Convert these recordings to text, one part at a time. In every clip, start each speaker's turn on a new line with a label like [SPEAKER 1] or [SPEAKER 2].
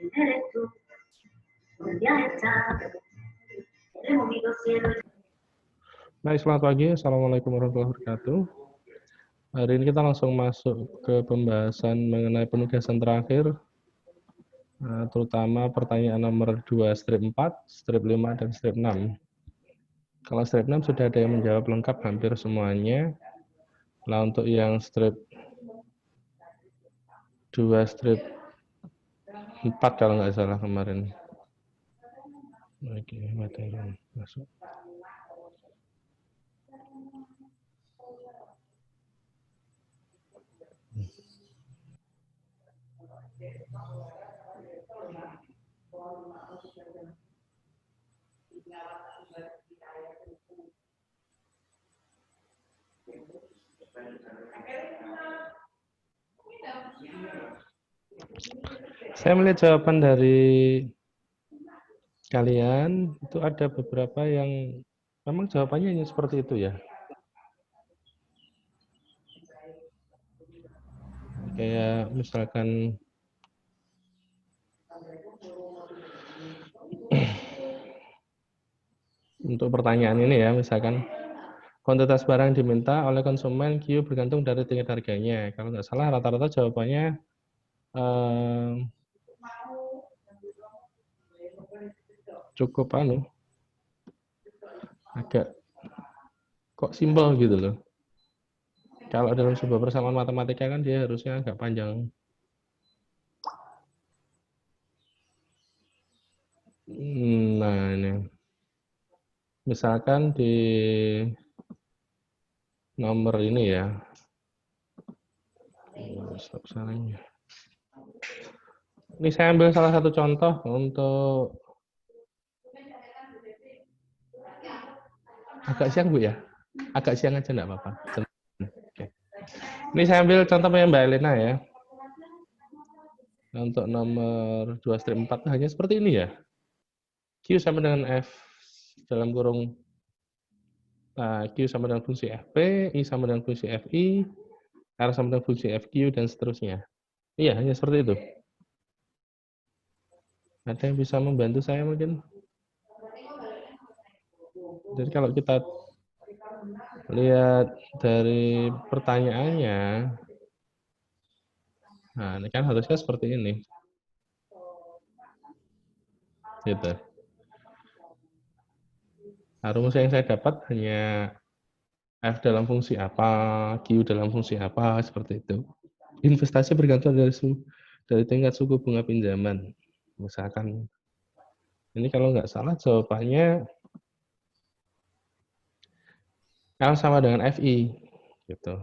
[SPEAKER 1] Baik, selamat pagi. Assalamualaikum warahmatullahi wabarakatuh. Hari ini kita langsung masuk ke pembahasan mengenai penugasan terakhir, terutama pertanyaan nomor 2 strip 4, strip 5, dan strip 6. Kalau strip 6 sudah ada yang menjawab lengkap hampir semuanya. Nah, untuk yang strip 2, strip 4 kalau nggak salah kemarin. Oke, materi masuk. Saya melihat jawaban dari kalian itu ada beberapa yang memang jawabannya hanya seperti itu ya. Kayak misalkan untuk pertanyaan ini ya, misalkan kuantitas barang diminta oleh konsumen Q bergantung dari tingkat harganya. Kalau nggak salah rata-rata jawabannya cukup agak kok simpel gitu loh. Kalau dalam sebuah persamaan matematika kan dia harusnya agak panjang. Nah ini, misalkan di nomor ini ya, ini saya ambil salah satu contoh untuk agak siang Bu ya, agak siang aja enggak apa-apa. Oke. Ini saya ambil contoh Mbak Elena ya. Untuk nomor 2 strip 4 hanya seperti ini ya. Q sama dengan F dalam kurung Q sama dengan fungsi FP, I sama dengan fungsi FI, R sama dengan fungsi FQ, dan seterusnya. Iya, hanya seperti itu. Ada yang bisa membantu saya mungkin? Jadi kalau kita lihat dari pertanyaannya, nah ini kan harusnya seperti ini. Gitu. Nah, rumus yang saya dapat hanya F dalam fungsi apa, Q dalam fungsi apa, seperti itu. Investasi bergantung dari tingkat suku bunga pinjaman. Misalkan, ini kalau nggak salah jawabannya L sama dengan FI. Gitu.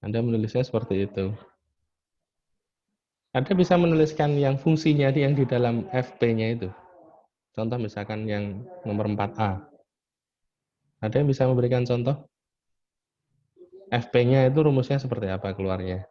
[SPEAKER 1] Anda menulisnya seperti itu. Anda bisa menuliskan yang fungsinya yang di dalam FP-nya itu. Contoh misalkan yang nomor 4A. Ada yang bisa memberikan contoh? FP-nya itu rumusnya seperti apa keluarnya?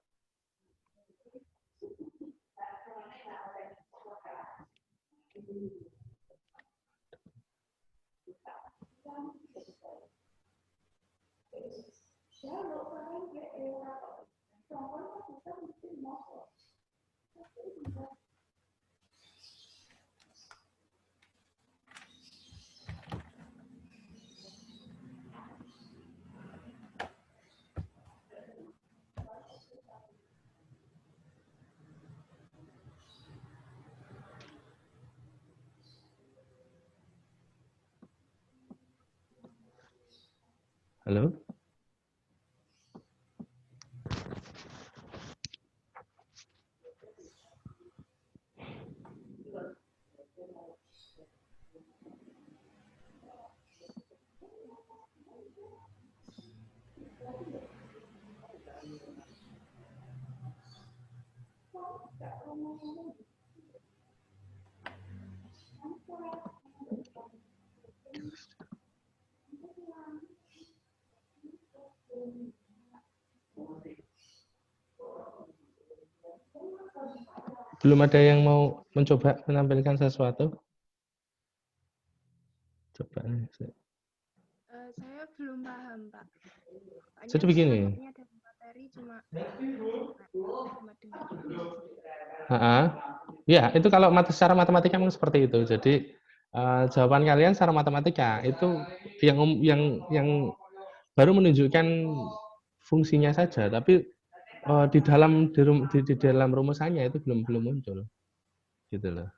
[SPEAKER 1] Halo? Belum ada yang mau mencoba menampilkan sesuatu? Coba.
[SPEAKER 2] Saya belum paham, Pak.
[SPEAKER 1] Jadi begini.
[SPEAKER 2] Nangkepnya dari materi cuma dengar.
[SPEAKER 1] Ha-ha. Ya, itu kalau secara matematika memang seperti itu. Jadi jawaban kalian secara matematika itu yang baru menunjukkan fungsinya saja, tapi di dalam rumusannya itu belum muncul, gitu loh.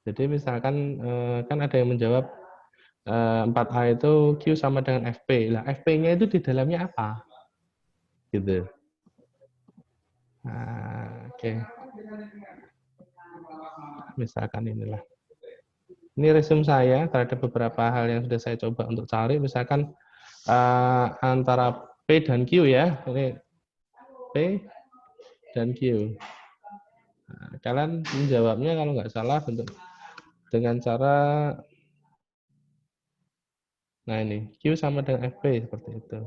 [SPEAKER 1] Jadi misalkan kan ada yang menjawab 4A itu Q sama dengan FP. Lah FP-nya itu di dalamnya apa? Gitu. Nah, oke. Misalkan inilah. Ini resume saya terhadap beberapa hal yang sudah saya coba untuk cari. Misalkan antara P dan Q ya. Ini P dan Q. Nah, kalian menjawabnya kalau nggak salah dengan cara nah ini Q sama dengan FP seperti itu.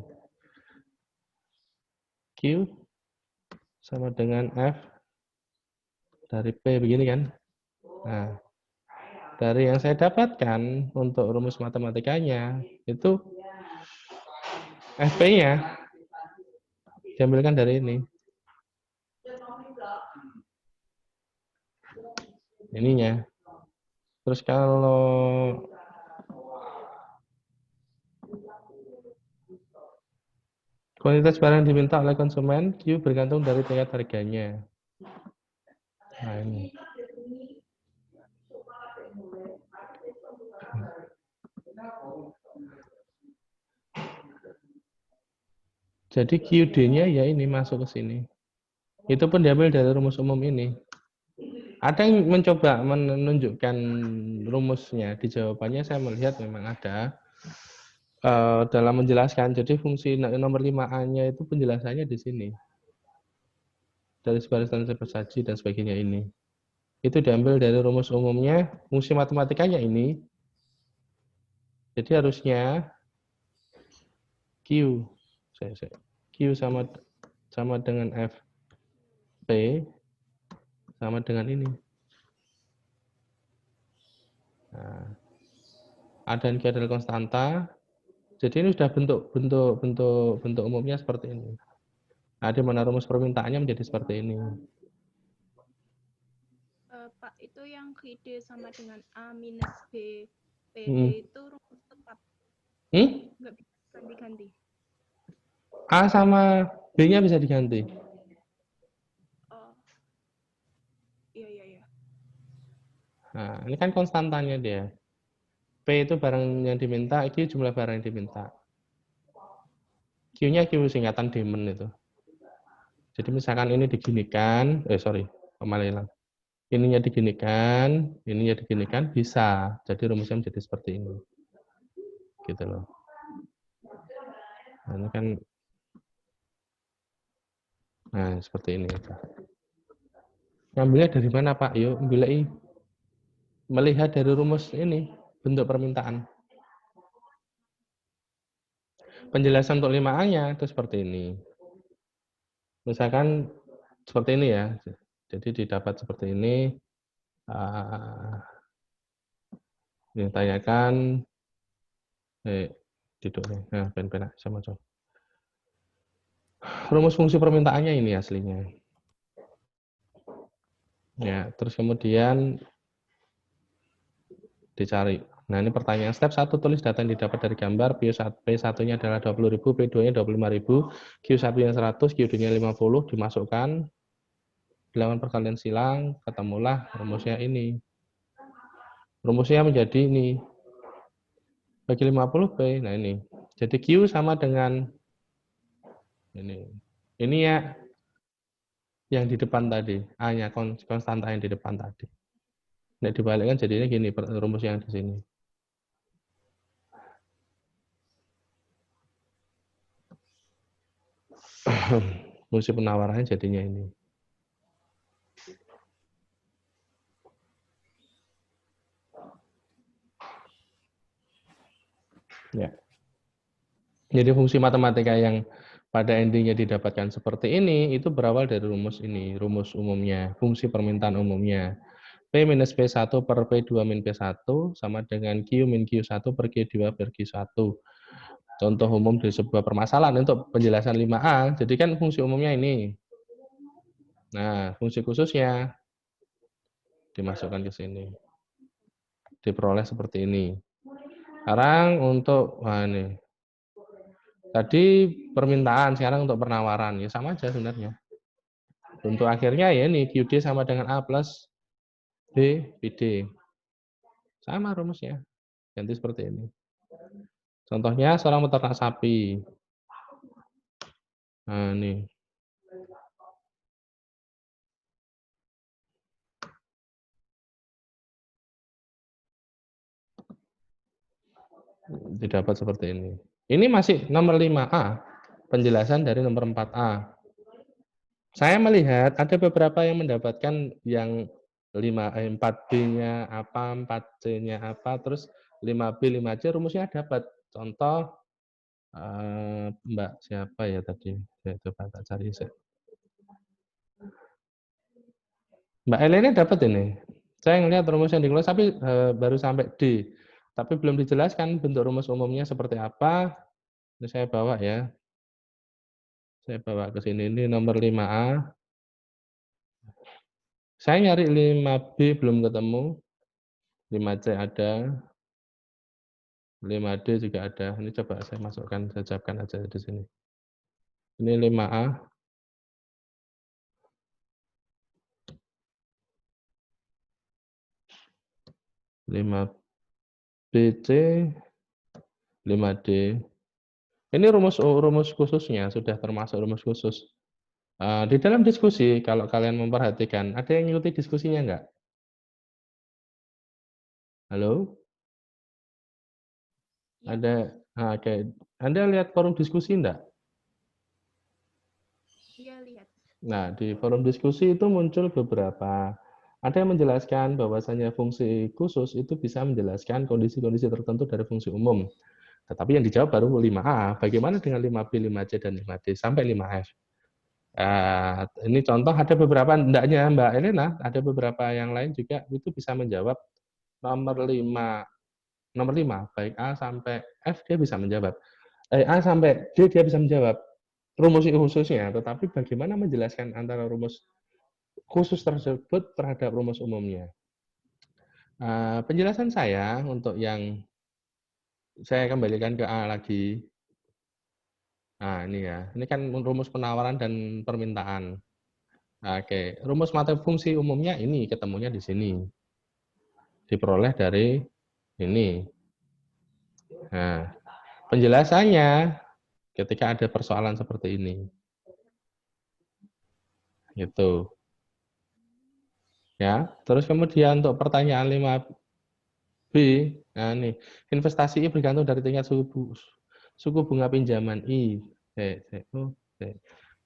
[SPEAKER 1] Q sama dengan F dari P begini kan. Nah, dari yang saya dapatkan untuk rumus matematikanya itu FP-nya diambilkan dari ini. Ininya. Terus kalau kuantitas barang yang diminta oleh konsumen, Q bergantung dari tingkat harganya. Nah ini. Jadi QD-nya ya ini masuk ke sini. Itu pun diambil dari rumus umum ini. Ada yang mencoba menunjukkan rumusnya di jawabannya, saya melihat memang ada dalam menjelaskan. Jadi fungsi nomor 5A-nya itu penjelasannya di sini. Dari sebaris dan saji dan sebagainya ini. Itu diambil dari rumus umumnya, fungsi matematikanya ini. Jadi harusnya Q sama dengan FP sama dengan ini. Nah, A dan Q adalah konstanta. Jadi ini sudah bentuk umumnya seperti ini. Nah, di mana rumus permintaannya menjadi seperti ini.
[SPEAKER 2] Pak, itu yang QD sama dengan A minus B, PD itu rumus tetap. Nggak bisa ganti-ganti.
[SPEAKER 1] A sama B-nya bisa diganti.
[SPEAKER 2] Oh, iya.
[SPEAKER 1] Nah, ini kan konstantanya dia. P itu barang yang diminta, Q jumlah barang yang diminta. Q-nya Q singkatan demand itu. Jadi misalkan ini diginikan, kembali. Ininya diginikan, bisa. Jadi rumusnya menjadi seperti ini. Gitu loh. Nah, ini kan, nah seperti ini. Ngambilnya dari mana Pak? Yuk, melihat dari rumus ini, bentuk permintaan. Penjelasan untuk 5A-nya itu seperti ini. Misalkan seperti ini ya. Jadi didapat seperti ini. Ditanyakan nah, pen sama coba. Rumus fungsi permintaannya ini aslinya. Ya, terus kemudian dicari. Nah, ini pertanyaan. Step 1, tulis data yang didapat dari gambar. P1-nya adalah 20.000, P2-nya 25.000, Q1-nya 100, Q2-nya 50, dimasukkan. Dilakukan perkalian silang, ketemulah rumusnya ini. Rumusnya menjadi ini. Bagi 50 P, nah ini. Jadi Q sama dengan ini. Ini ya yang di depan tadi. A-nya konstanta yang di depan tadi. Nah, dibalikkan jadinya gini rumus yang di sini. Fungsi penawarannya jadinya ini. Ya. Jadi fungsi matematika yang pada endingnya didapatkan seperti ini, itu berawal dari rumus ini, rumus umumnya, fungsi permintaan umumnya. P minus P1 per P2 min P1 sama dengan Q min Q1 per Q2 per Q1. Contoh umum dari sebuah permasalahan untuk penjelasan 5A, jadi kan fungsi umumnya ini. Nah, fungsi khususnya dimasukkan ke sini. Diperoleh seperti ini. Sekarang untuk, wah ini. Tadi permintaan, sekarang untuk penawaran. Ya sama aja sebenarnya. Untuk akhirnya ya ini, QD sama dengan A plus B, BD. Sama rumusnya. Ganti seperti ini. Contohnya seorang peternak sapi. Nah, ini. Didapat seperti ini. Ini masih nomor 5A, penjelasan dari nomor 4A. Saya melihat ada beberapa yang mendapatkan yang 4B-nya apa, 4C-nya apa, terus 5B, 5C rumusnya dapat. Contoh, Mbak siapa ya tadi? Saya coba tak cari. Mbak Elena dapat ini. Saya ngelihat rumus yang dikeluarkan, tapi baru sampai D. Tapi belum dijelaskan bentuk rumus umumnya seperti apa. Ini saya bawa ya. Saya bawa ke sini, ini nomor 5A. Saya nyari 5B belum ketemu. 5C ada. 5D juga ada. Ini coba saya masukkan, saya ucapkan aja di sini. Ini 5A. 5BC, 5D. Ini rumus khususnya, sudah termasuk rumus khusus. Di dalam diskusi, kalau kalian memperhatikan, ada yang ngikuti diskusinya enggak? Halo?
[SPEAKER 2] Ya.
[SPEAKER 1] Ada, oke. Anda lihat forum diskusi enggak?
[SPEAKER 2] Iya, lihat.
[SPEAKER 1] Nah, di forum diskusi itu muncul beberapa. Ada yang menjelaskan bahwasanya fungsi khusus itu bisa menjelaskan kondisi-kondisi tertentu dari fungsi umum. Tetapi yang dijawab baru 5A. Bagaimana dengan 5B, 5C, dan 5D sampai 5F? Ini contoh ada beberapa, hendaknya Mbak Elena, ada beberapa yang lain juga itu bisa menjawab nomor 5, baik A sampai F dia bisa menjawab. A sampai D dia bisa menjawab. Rumus khususnya, tetapi bagaimana menjelaskan antara rumus khusus tersebut terhadap rumus umumnya. Penjelasan saya untuk yang saya kembalikan ke A lagi. Nah, ini ya. Ini kan rumus penawaran dan permintaan. Oke, rumus mata fungsi umumnya ini ketemunya di sini. Diperoleh dari ini. Nah, penjelasannya ketika ada persoalan seperti ini. Gitu. Ya, terus kemudian untuk pertanyaan 5B, nah ini, investasi I bergantung dari tingkat suku bunga pinjaman I.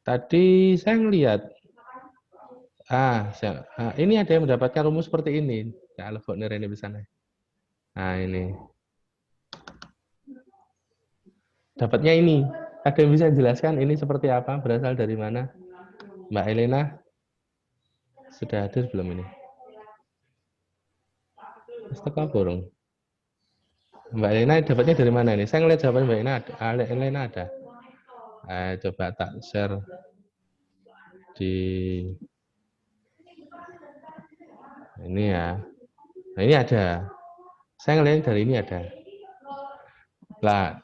[SPEAKER 1] Tadi saya ngelihat, ini ada yang mendapatkan rumus seperti ini. Ya, lebok ini di sana. Nah, ini. Dapatnya ini. Ada yang bisa jelaskan ini seperti apa, berasal dari mana? Mbak Elena, sudah hadir belum ini? Teka burung. Mbak Elena dapatnya dari mana ini? Saya ngeliat jawaban Mbak Elena ada. Coba tak share di ini ya. Nah, ini ada. Saya ngelihat dari ini ada. Lah,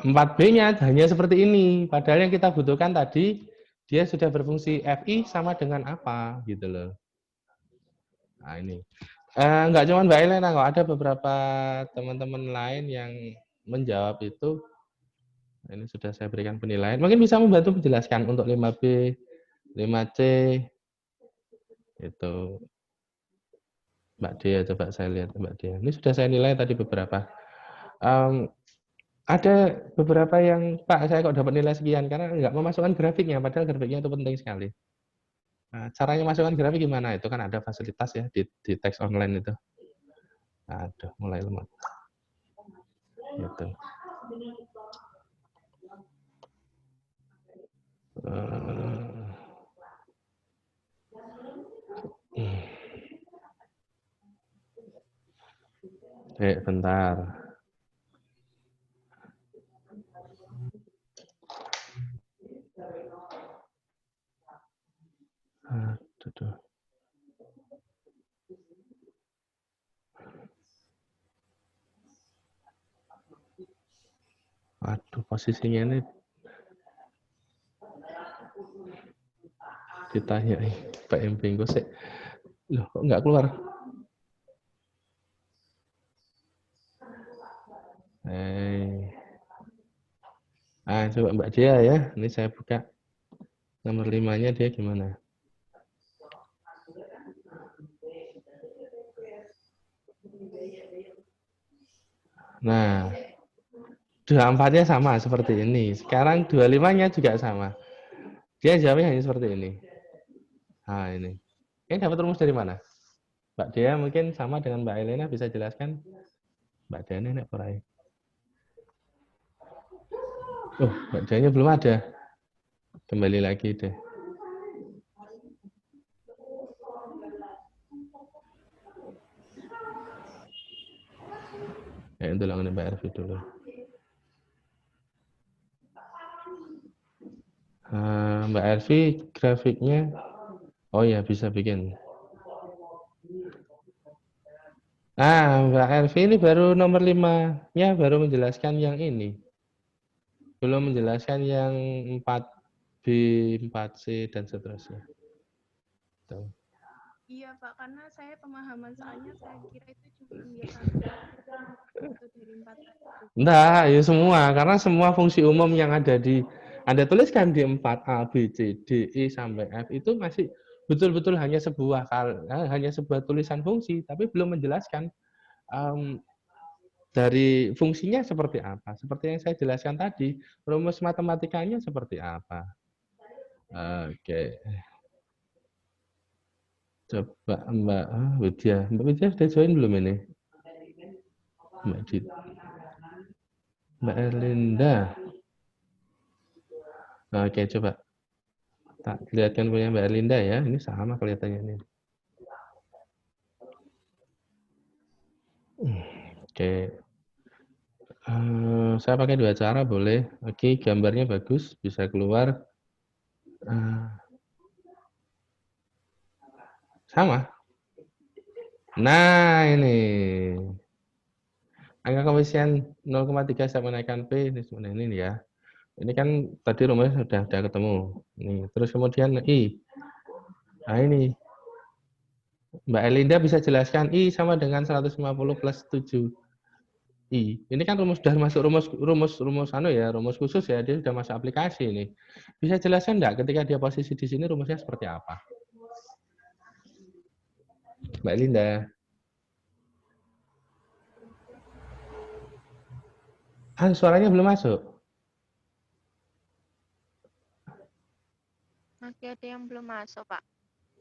[SPEAKER 1] 4B-nya hanya seperti ini. Padahal yang kita butuhkan tadi dia sudah berfungsi FI sama dengan apa gitu loh. Nah, ini. Enggak cuma Mbak Elena kok, ada beberapa teman-teman lain yang menjawab itu. Ini sudah saya berikan penilaian. Mungkin bisa membantu menjelaskan untuk 5B, 5C, itu Mbak Dia, coba saya lihat Mbak Dia. Ini sudah saya nilai tadi beberapa. Ada beberapa yang, Pak, saya kok dapat nilai sekian, karena nggak memasukkan grafiknya, padahal grafiknya itu penting sekali. Caranya masukkan grafik gimana? Itu kan ada fasilitas ya di teks online itu. Aduh, mulai lemot. Gitu. Bentar. Aduh. posisinya ini ditanya Pak MB sih. Loh, kok nggak keluar? Coba Mbak Dia ya. Ini saya buka nomor 5-nya dia gimana? Nah, 24-nya sama seperti ini. Sekarang 25-nya juga sama. Dia jawabnya hanya seperti ini. Nah, ini. Ini dapat rumus dari mana? Mbak Dia mungkin sama dengan Mbak Elena bisa jelaskan? Mbak Dia ini perai. Oh, Mbak Dia belum ada. Kembali lagi deh. Ya, itu langsung Mbak Ervi dulu. Mbak Ervi grafiknya, oh ya bisa bikin. Mbak Ervi ini baru nomor 5-nya baru menjelaskan yang ini. Belum menjelaskan yang 4B, 4C, dan seterusnya. Tuh.
[SPEAKER 2] Iya Pak, karena saya pemahaman soalnya saya kira itu cuma ya satu dari 4 tadi.
[SPEAKER 1] Enggak, ya semua. Karena semua fungsi umum yang ada di Anda tuliskan di 4A, B, C, D, E, sampai F itu masih betul-betul hanya sebuah tulisan fungsi, tapi belum menjelaskan dari fungsinya seperti apa. Seperti yang saya jelaskan tadi, rumus matematikanya seperti apa. Oke. Coba Mbak Widya. Mbak Widya sudah join belum ini? Mbak Jit. Mbak Erlinda. Oke, coba. Tak lihatkan punya Mbak Erlinda ya. Ini sama kelihatannya ini. Oke. Saya pakai 2 cara boleh. Oke, gambarnya bagus, bisa keluar. Sama. Nah, ini. Angka koefisien 0,3 saya menaikkan P ini sebenarnya ini ya. Ini kan tadi rumusnya sudah ketemu. Nih, terus kemudian I. Nah, ini. Mbak Elinda bisa jelaskan I sama dengan 150 plus 7. I. Ini kan sudah masuk rumus khusus ya, dia sudah masuk aplikasi ini. Bisa jelaskan enggak ketika dia posisi di sini rumusnya seperti apa? Mbak Linda. Suaranya belum masuk.
[SPEAKER 3] Masih ada yang belum masuk, Pak.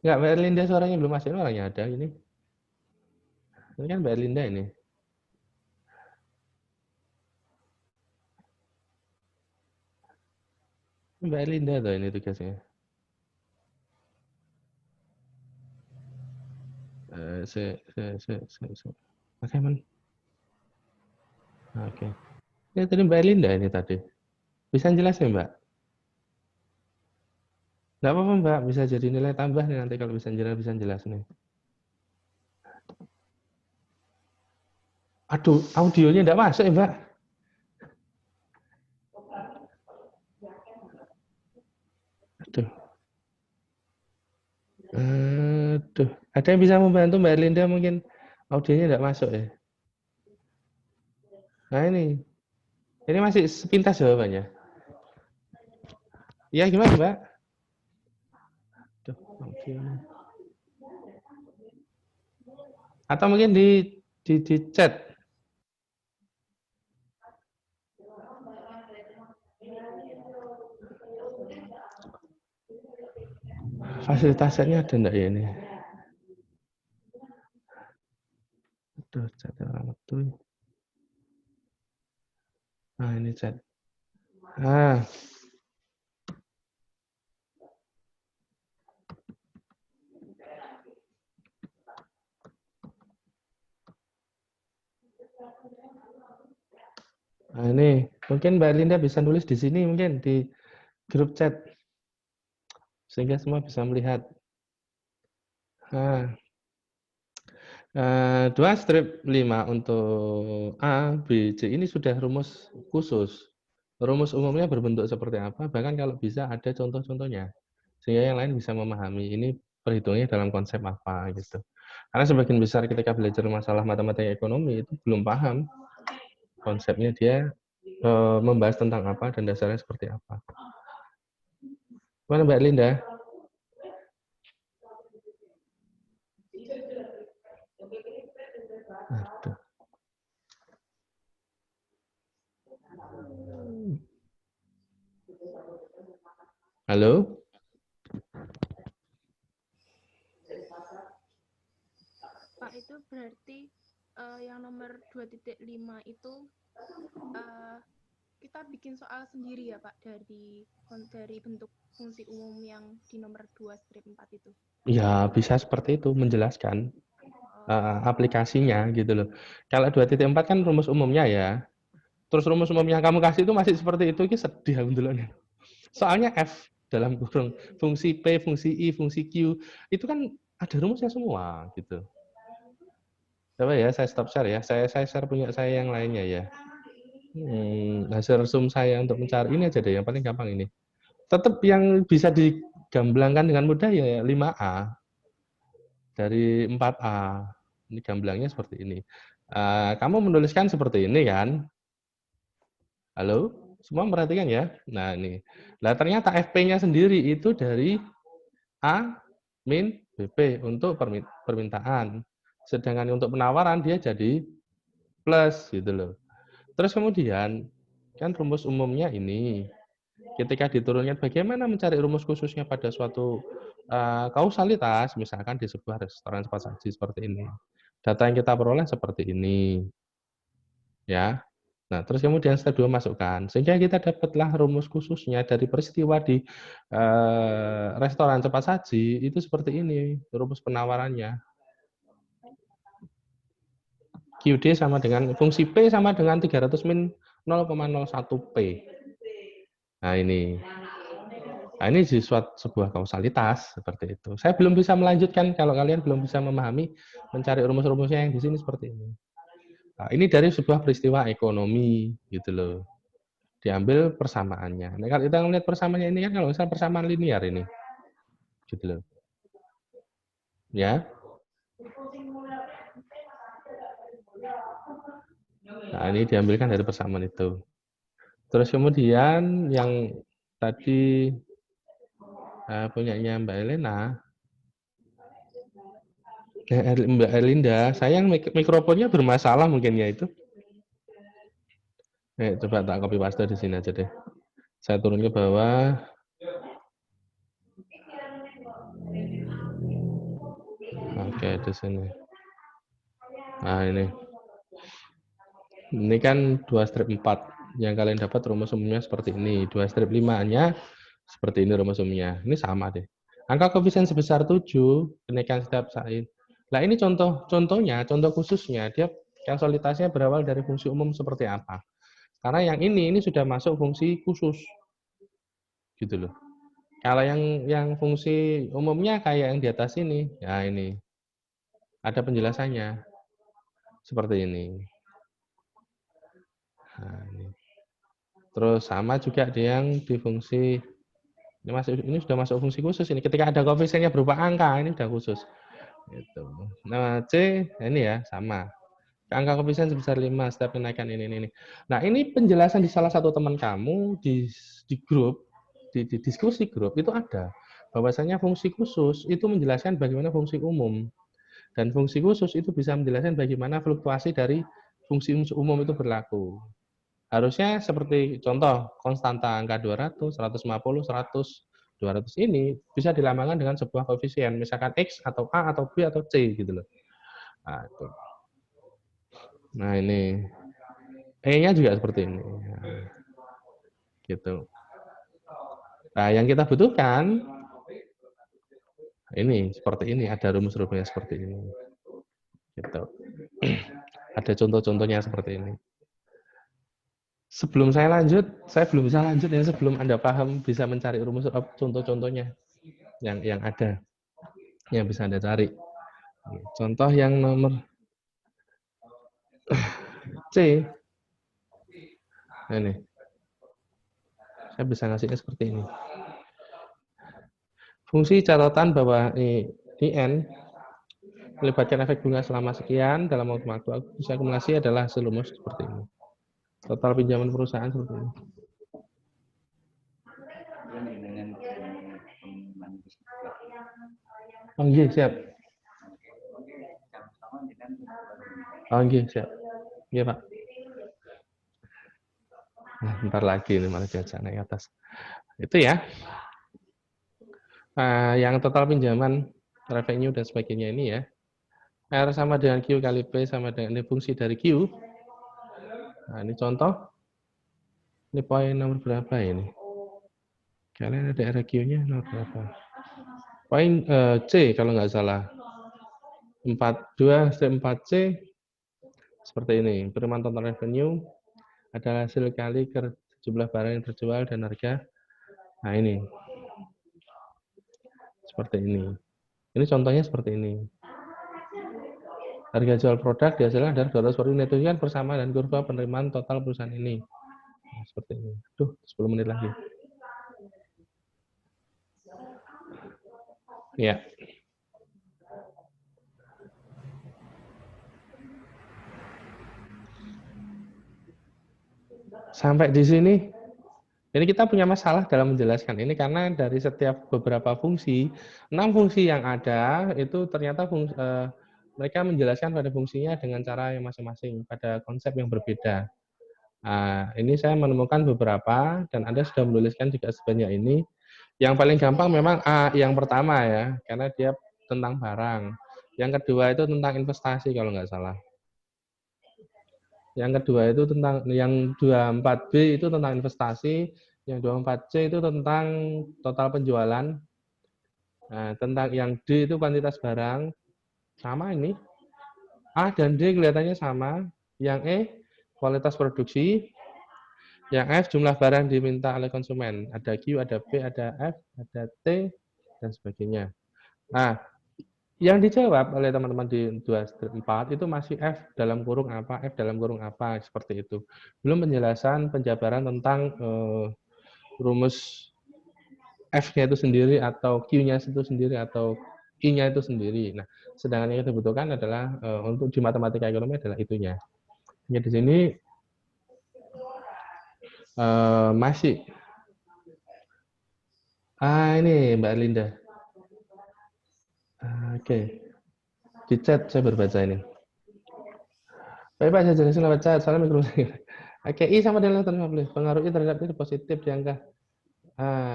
[SPEAKER 1] Enggak, Mbak Linda suaranya belum masuk. Ini orangnya ada ini. Ini kan Mbak Linda ini. Mbak Linda tuh ini tugasnya. Oke, man. Oke. Ini tadi Mbak Linda ini tadi. Bisa jelasin, Mbak? Enggak apa-apa, Mbak. Bisa jadi nilai tambah nih nanti kalau bisa jelas nih. Aduh, audionya enggak masuk ya, Mbak? Aduh. Ada yang bisa membantu Mbak Linda mungkin audionya enggak masuk ya? Nah ini masih sepintas jawabannya. Ya gimana Mbak? Atau mungkin di chat. Fasilitas chatnya ada enggak ya ini? Aduh, chat orang itu. Nah, ini chat. Nah, ini mungkin Mbak Linda bisa nulis di sini mungkin di grup chat sehingga semua bisa melihat. Nah, 2 strip 5 untuk A, B, C ini sudah rumus khusus. rumus umumnya berbentuk seperti apa, bahkan kalau bisa ada contoh-contohnya. Sehingga yang lain bisa memahami ini perhitungannya dalam konsep apa gitu. Karena sebagian besar ketika belajar masalah matematika ekonomi itu belum paham konsepnya, dia membahas tentang apa dan dasarnya seperti apa. Mana Mbak Linda? Aduh. Halo?
[SPEAKER 2] Pak, itu berarti yang nomor 2.5 itu kita bikin soal sendiri ya Pak, dari bentuk fungsi umum yang di nomor 2/4 itu?
[SPEAKER 1] Ya, bisa seperti itu, menjelaskan aplikasinya gitu loh. Kalau 2.4 kan rumus umumnya ya. Terus rumus umumnya kamu kasih itu masih seperti itu, sedih aku dulu. Soalnya F dalam kurung fungsi P, fungsi I, fungsi Q itu kan ada rumusnya semua gitu. Coba ya, saya stop share ya. Saya share punya saya yang lainnya ya. Hasil resum saya untuk mencari ini aja deh, yang paling gampang ini. Tetap yang bisa digamblangkan dengan mudah ya 5A dari 4A. Ini gamblangnya seperti ini. Kamu menuliskan seperti ini kan? Halo? Semua perhatikan ya. Nah, ini. Nah, ternyata FP-nya sendiri itu dari A min BP untuk permintaan. Sedangkan untuk penawaran dia jadi plus gitu loh. Terus kemudian kan rumus umumnya ini. Ketika diturunkan bagaimana mencari rumus khususnya pada suatu kausalitas, misalkan di sebuah restoran cepat saji seperti ini. Data yang kita peroleh seperti ini. Ya. Nah, terus kemudian step 2 masukkan. Sehingga kita dapatlah rumus khususnya dari peristiwa di restoran cepat saji, itu seperti ini, rumus penawarannya. QD sama dengan, fungsi P sama dengan 300 min 0,01 P. Nah, ini. Nah, ini sebuah kausalitas, seperti itu. Saya belum bisa melanjutkan kalau kalian belum bisa memahami, mencari rumus-rumusnya yang di sini seperti ini. Nah, ini dari sebuah peristiwa ekonomi, gitu loh. Diambil persamaannya. Nah, kalau kita melihat persamaannya ini kan kalau misalnya persamaan linear ini. Gitu loh. Ya. Nah, ini diambilkan dari persamaan itu. Terus kemudian yang tadi punyanya Mbak Elena, Mbak Elinda, sayang mikrofonnya bermasalah mungkin ya itu. Coba tak copy paste di sini aja deh. Saya turun ke bawah. Oke, di sini. Nah, ini. Ini kan 2/4. Yang kalian dapat rumus umumnya seperti ini. 2/5-nya seperti ini rumus umumnya. Ini sama deh. Angka koefisien sebesar 7, kenaikan setiap saat. Nah, ini contohnya, contoh khususnya, dia kausalitasnya berawal dari fungsi umum seperti apa. Karena yang ini sudah masuk fungsi khusus. Gitu loh. Kalau yang fungsi umumnya kayak yang di atas ini, ya ini. Ada penjelasannya. Seperti ini. Nah, ini. Terus sama juga yang di fungsi ini sudah masuk fungsi khusus ini. Ketika ada koefisiennya berupa angka, ini sudah khusus. Gitu. Nah, C ini ya sama. Angka koefisien sebesar 5 setiap kenaikan ini. Nah, ini penjelasan di salah satu teman kamu di grup, di diskusi grup itu ada. Bahwasanya fungsi khusus itu menjelaskan bagaimana fungsi umum. Dan fungsi khusus itu bisa menjelaskan bagaimana fluktuasi dari fungsi umum itu berlaku. Harusnya seperti contoh, konstanta angka 200, 150, 100, 200 ini bisa dilambangkan dengan sebuah koefisien, misalkan X atau A atau B atau C gitu loh. Nah, itu. Nah ini E-nya juga seperti ini. Nah, gitu. Nah, yang kita butuhkan ini seperti ini, ada rumus-rumusnya seperti ini. Gitu. Ada contoh-contohnya seperti ini. Sebelum saya lanjut, saya belum bisa lanjut ya sebelum Anda paham bisa mencari rumus contoh-contohnya yang ada, yang bisa Anda cari. Contoh yang nomor C. Ini. Saya bisa ngasihnya seperti ini. Fungsi catatan bahwa IN melibatkan efek bunga selama sekian dalam waktu bisa akumulasi adalah hasil rumus seperti ini. Total pinjaman perusahaan seperti ini. Oh, iya, siap. Oh, iya, siap. Iya, Pak. Nah, bentar lagi ini malah diajak naik atas. Itu ya. Nah, yang total pinjaman, revenue dan sebagainya ini ya. R sama dengan Q kali P sama dengan ini fungsi dari Q. Nah, ini contoh. Ini poin nomor berapa ini? Kalian ada RQ-nya nomor berapa? Poin C kalau nggak salah. 4C seperti ini. Penerimaan total revenue adalah hasil kali jumlah barang yang terjual dan harga. Nah, ini. Seperti ini. Ini contohnya seperti ini. Harga jual produk dihasilkan dari 200 per unit. Itu kan bersama dan kurva penerimaan total perusahaan ini. Nah, seperti ini. Tuh, 10 menit lagi. Ya. Sampai di sini, ini kita punya masalah dalam menjelaskan ini karena dari setiap beberapa fungsi, 6 fungsi yang ada itu ternyata mereka menjelaskan pada fungsinya dengan cara yang masing-masing, pada konsep yang berbeda. Nah, ini saya menemukan beberapa dan Anda sudah menuliskan juga sebanyak ini. Yang paling gampang memang A yang pertama ya, karena dia tentang barang. Yang kedua itu tentang investasi kalau nggak salah. Yang kedua itu tentang yang 24B itu tentang investasi, yang 24C itu tentang total penjualan. Nah, tentang yang D itu kuantitas barang. Sama ini. A dan D kelihatannya sama. Yang E kualitas produksi. Yang F jumlah barang diminta oleh konsumen. Ada Q, ada P, ada F, ada T dan sebagainya. Nah, yang dijawab oleh teman-teman di 24 itu masih F dalam kurung apa, F dalam kurung apa, seperti itu. Belum penjelasan penjabaran tentang rumus F-nya itu sendiri atau Q-nya itu sendiri atau I-nya itu sendiri. Nah, sedangkan yang dibutuhkan adalah untuk di matematika ekonomi adalah itunya. Ya, di sini masih. Ini Mbak Linda. Oke. Di chat saya berbaca ini. Baik Pak, saya jelasin lewat chat. Salam mikro. Oke, I sama dengan 50. Pengaruh I terhadap itu positif di angka.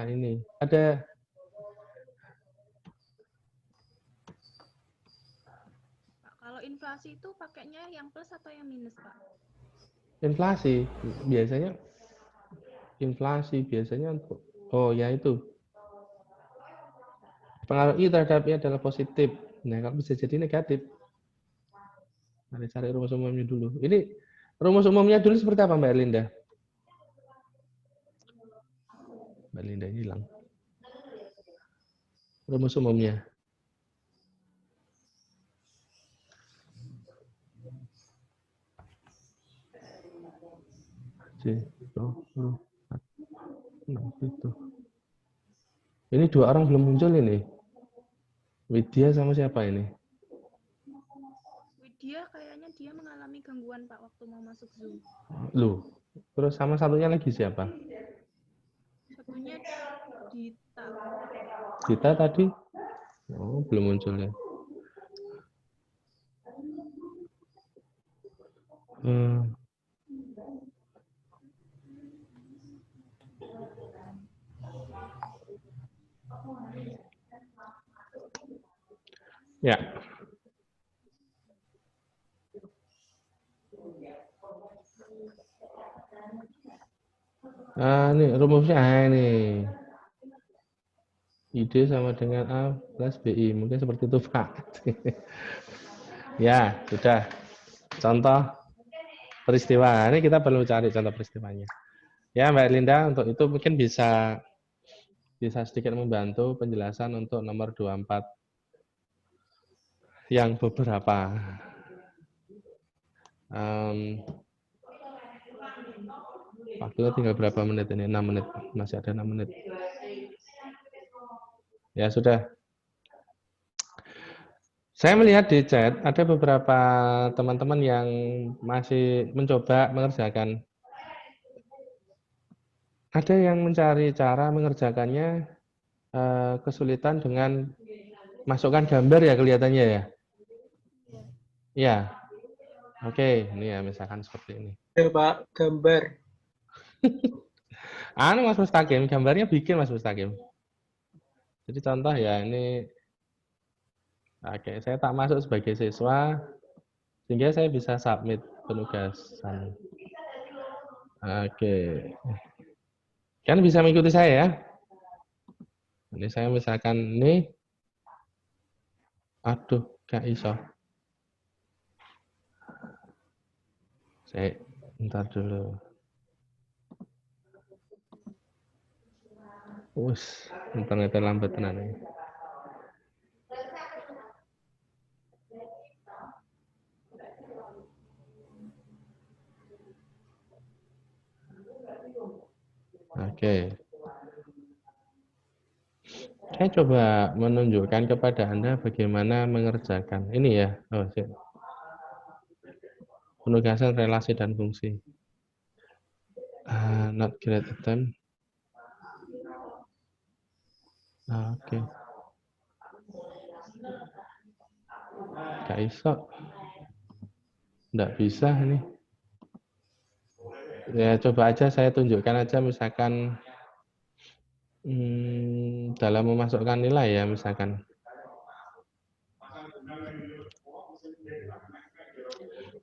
[SPEAKER 1] Ini. Ada.
[SPEAKER 2] Pak, kalau inflasi itu pakainya yang plus atau yang minus, Pak?
[SPEAKER 1] Inflasi. Biasanya untuk. Oh, ya itu. Pengaruh I terhadap I adalah positif. Nah, kalau bisa jadi negatif. Mari cari rumus umumnya dulu. Ini rumus umumnya dulu seperti apa Mbak Linda? Mbak Linda hilang. Rumus umumnya. Ini 2 orang belum muncul ini. Widya sama siapa ini?
[SPEAKER 2] Widya kayaknya dia mengalami gangguan Pak waktu mau masuk Zoom.
[SPEAKER 1] Loh, terus sama satunya lagi siapa?
[SPEAKER 2] Satunya Dita.
[SPEAKER 1] Dita tadi? Oh, belum muncul ya. Ya. Ini rumusnya ini. ID sama dengan A plus BI. Mungkin seperti itu, Pak. Ya, sudah. Contoh peristiwa. Ini kita perlu cari contoh peristiwanya. Ya, Mbak Linda, untuk itu mungkin bisa sedikit membantu penjelasan untuk nomor 24 yang beberapa. Waktunya tinggal berapa menit ini? 6 menit. Masih ada 6 menit. Ya, sudah. Saya melihat di chat ada beberapa teman-teman yang masih mencoba mengerjakan. Ada yang mencari cara mengerjakannya kesulitan dengan masukkan gambar ya kelihatannya ya. Ya. Oke, ini ya misalkan seperti ini.
[SPEAKER 4] Ya Pak, gambar.
[SPEAKER 1] Mas Mustaqim, gambarnya bikin Mas Mustaqim. Jadi contoh ya ini. Oke, saya tak masuk sebagai siswa sehingga saya bisa submit penugasan. Oke. Kan bisa mengikuti saya ya. Ini saya misalkan ini. Aduh, gak iso. Saya ntar dulu. Internetnya lambat tenan ini. Oke. Saya coba menunjukkan kepada Anda bagaimana mengerjakan. Ini ya. Oh, siap. Penugasan relasi dan fungsi. Not great attempt. Oke. Gak iso. Nggak bisa ini. Ya coba aja saya tunjukkan aja misalkan dalam memasukkan nilai ya misalkan.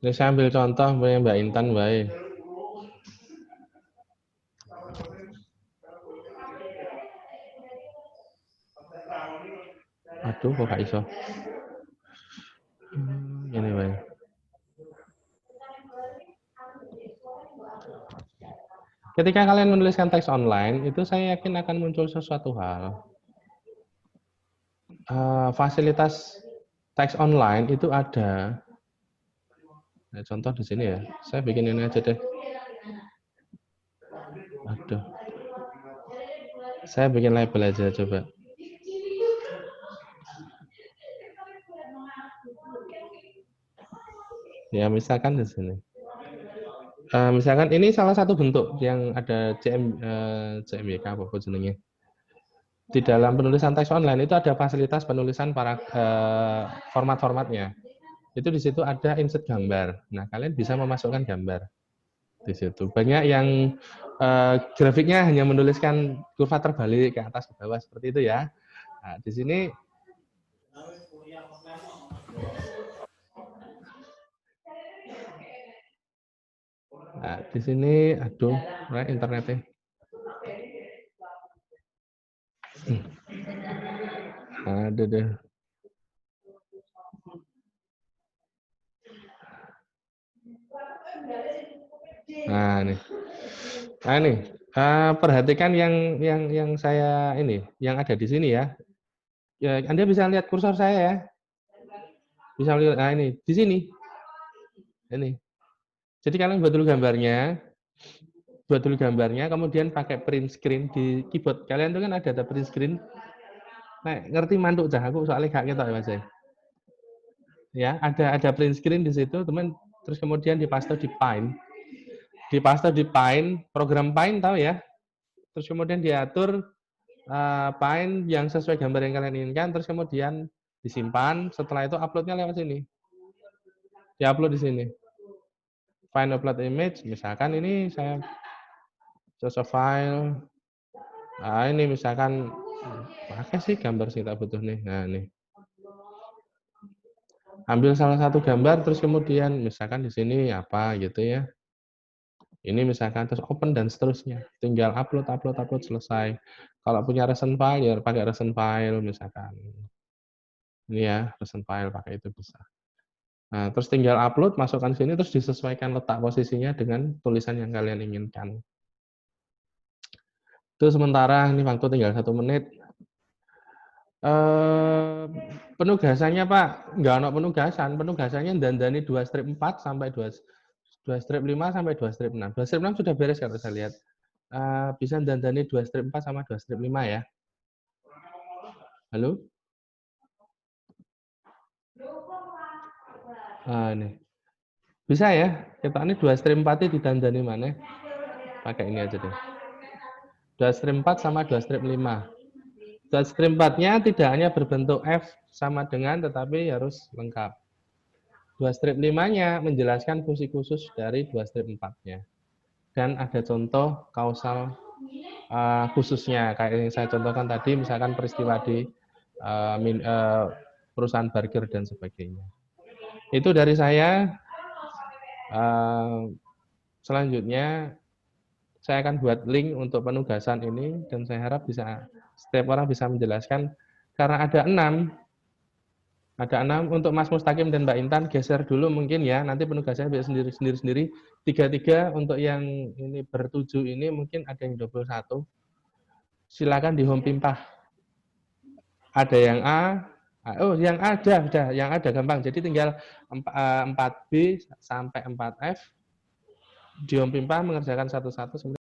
[SPEAKER 1] Ini saya ambil contoh Mbak Intan baik. Aduh kok gak iso. Ini baik. Ketika kalian menuliskan teks online, itu saya yakin akan muncul sesuatu hal. Fasilitas teks online itu ada. Nah, contoh di sini ya. Saya bikin ini aja deh. Aduh. Saya bikin label aja coba. Ya, misalkan di sini. Misalkan ini salah satu bentuk yang ada CMYK apa jenenge. Di dalam penulisan teks online itu ada fasilitas penulisan para format-formatnya. Itu di situ ada insert gambar. Nah, kalian bisa memasukkan gambar di situ. Banyak yang grafiknya hanya menuliskan kurva terbalik ke atas ke bawah seperti itu ya. Nah, di sini aduh, internetnya. Ada deh. Nah, nih. Perhatikan yang saya ini, yang ada di sini ya. Ya, Anda bisa lihat kursor saya ya. Bisa lihat, nah ini, di sini. Ini. Jadi kalian buat dulu gambarnya, kemudian pakai print screen di keyboard. Kalian tuh kan ada print screen. Nah, ngerti mantuk cah aku soalnya gak ketok ya Mas. Ya, ada print screen di situ, teman. Terus kemudian dipaste di Paint. Program Paint tahu ya. Terus kemudian diatur Paint yang sesuai gambar yang kalian inginkan, terus kemudian disimpan. Setelah itu uploadnya lewat sini. Diupload di sini. Find upload image, misalkan ini saya choose a file. Nah, ini misalkan pakai sih gambar sih tak butuh nih. Nah, nih. Ambil salah satu gambar terus kemudian misalkan di sini apa gitu ya. Ini misalkan terus open dan seterusnya. Tinggal upload selesai. Kalau punya recent file ya pakai recent file misalkan. Ini ya, recent file pakai itu bisa. Nah, terus tinggal upload, masukkan sini terus disesuaikan letak posisinya dengan tulisan yang kalian inginkan. Itu sementara ini waktu tinggal 1 menit. Penugasannya Pak, nggak ada penugasannya dandani 2 strip 4 sampai 2 2 strip 5 sampai 2 strip 6. 2 strip 6 sudah beres kalau saya lihat. Bisa dandani 2 strip 4 sama 2 strip 5 ya. Halo? Ini. Bisa ya? Kita ini 2 strip 4 ini didandani mana? Pakai ini aja deh. 2 strip 4 sama 2 strip 5. 2 strip 4-nya tidak hanya berbentuk F sama dengan, tetapi harus lengkap. 2 strip 5-nya menjelaskan fungsi khusus dari 2 strip 4-nya. Dan ada contoh kausal khususnya, kayak yang saya contohkan tadi, misalkan peristiwa di perusahaan burger dan sebagainya. Itu dari saya. Selanjutnya, saya akan buat link untuk penugasan ini, dan saya harap bisa setiap orang bisa menjelaskan, karena ada 6. Ada 6 untuk Mas Mustaqim dan Mbak Intan, geser dulu mungkin ya, nanti penugasannya bisa sendiri-sendiri. 3-3 untuk yang ini bertujuh ini mungkin ada yang 21. Silakan di home pimpah. Ada yang A, yang A ada, yang ada gampang. Jadi tinggal 4B sampai 4F di home pimpah mengerjakan satu-satu.